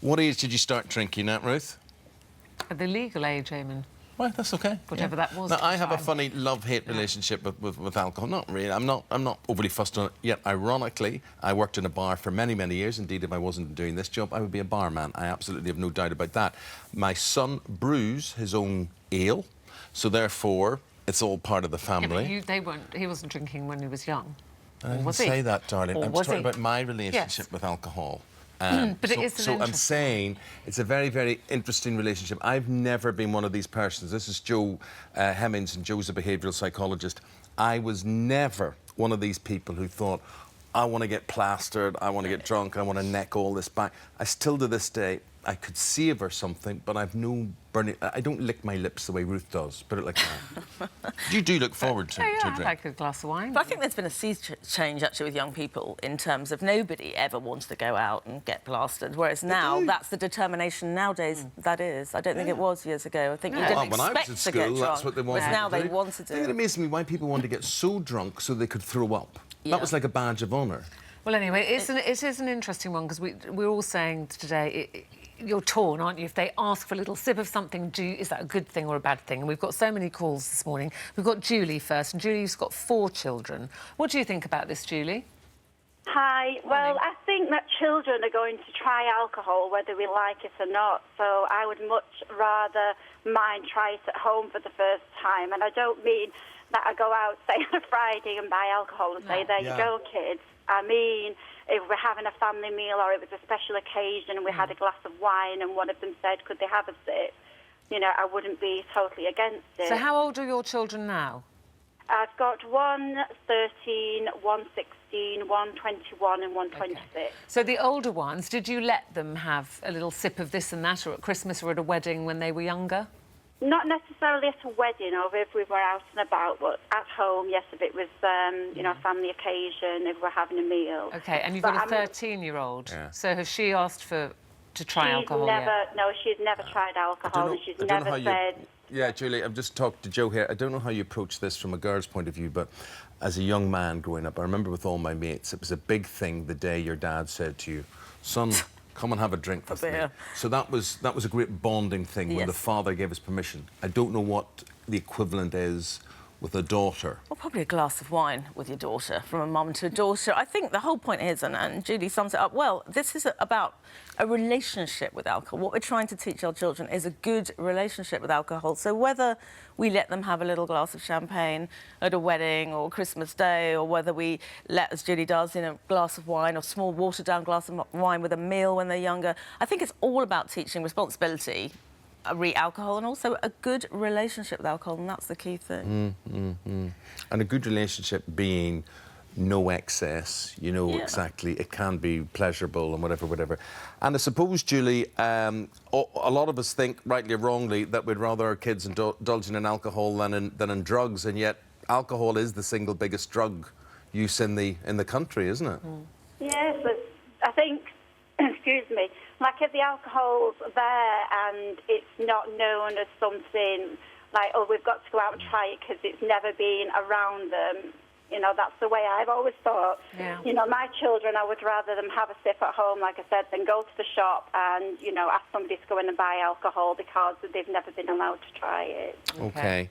What age did you start drinking at, Ruth? At the legal age, Eamonn. Well, that's okay. Whatever that was. Now, at the I have a time. funny love-hate relationship with alcohol. Not really. I'm not overly fussed on it. Yet, ironically, I worked in a bar for many, many years. Indeed, if I wasn't doing this job, I would be a barman. I absolutely have no doubt about that. My son brews his own ale, so therefore, it's all part of the family. Yeah, but he wasn't drinking when he was young. I didn't was say he? that, darling. Or I'm was talking he? about my relationship Yes. with alcohol. But it is an so I'm interesting saying it's a very, very interesting relationship. I've never been one of these persons. This is Joe Hemmings, and Joe's a behavioural psychologist. I was never one of these people who thought, I want to get plastered, I want to get drunk, I want to neck all this back. I still, to this day, I could savour something, but I've no burning... I don't lick my lips the way Ruth does, put it like that. You do look forward to a drink. I like a glass of wine. But I think there's been a sea change, actually, with young people in terms of nobody ever wants to go out and get plastered, whereas now that's the determination nowadays, that is. I don't think it was years ago. I think you didn't when I was expect at to get school, drunk, that's what they wanted whereas now to they do. want to do I think it it. amazes me why people want to get so drunk so they could throw up. Yeah. That was like a badge of honour. Well, anyway, it is an interesting one, because we're all saying today... You're torn, aren't you? If they ask for a little sip of something, is that a good thing or a bad thing? And we've got so many calls this morning. We've got Julie first, and Julie's got 4 children. What do you think about this, Julie? Hi. Well, I think that children are going to try alcohol whether we like it or not. So I would much rather mine try it at home for the first time. And I don't mean that I go out, say, on a Friday and buy alcohol and say, there you go, kids. I mean, if we're having a family meal or it was a special occasion and we had a glass of wine and one of them said, could they have a sip? You know, I wouldn't be totally against it. So how old are your children now? I've got one 13, one 16, one 21 and one 26. Okay. So the older ones, did you let them have a little sip of this and that, or at Christmas or at a wedding when they were younger? Not necessarily at a wedding or if we were out and about, but at home, yes, if it was, you know, a family occasion, if we're having a meal. OK, and you've got a 13-year-old. Yeah. So has she asked to try alcohol yet? No, she's never tried alcohol, and she's never said... Yeah, Julie, I've just talked to Joe here. I don't know how you approach this from a girl's point of view, but as a young man growing up, I remember with all my mates, it was a big thing the day your dad said to you, son, come and have a drink with me. So that was a great bonding thing when the father gave us permission. I don't know what the equivalent is with a daughter. Well, probably a glass of wine with your daughter, from a mum to a daughter. I think the whole point is, and Julie sums it up well, this is about a relationship with alcohol. What we're trying to teach our children is a good relationship with alcohol. So whether we let them have a little glass of champagne at a wedding or Christmas Day, or whether we let, as Julie does, in a glass of wine or small watered-down glass of wine with a meal when they're younger, I think it's all about teaching responsibility, alcohol, and also a good relationship with alcohol, and that's the key thing. And a good relationship being no excess, you know, exactly. It can be pleasurable and whatever. And I suppose, Julie, a lot of us think, rightly or wrongly, that we'd rather our kids indulging in alcohol than in drugs, and yet alcohol is the single biggest drug use in the country, isn't it? Yes, I think, excuse me, like if the alcohol's there and it's not known as something like, oh, we've got to go out and try it because it's never been around them, you know, that's the way I've always thought. Yeah. You know, my children, I would rather them have a sip at home, like I said, than go to the shop and, you know, ask somebody to go in and buy alcohol because they've never been allowed to try it. Okay.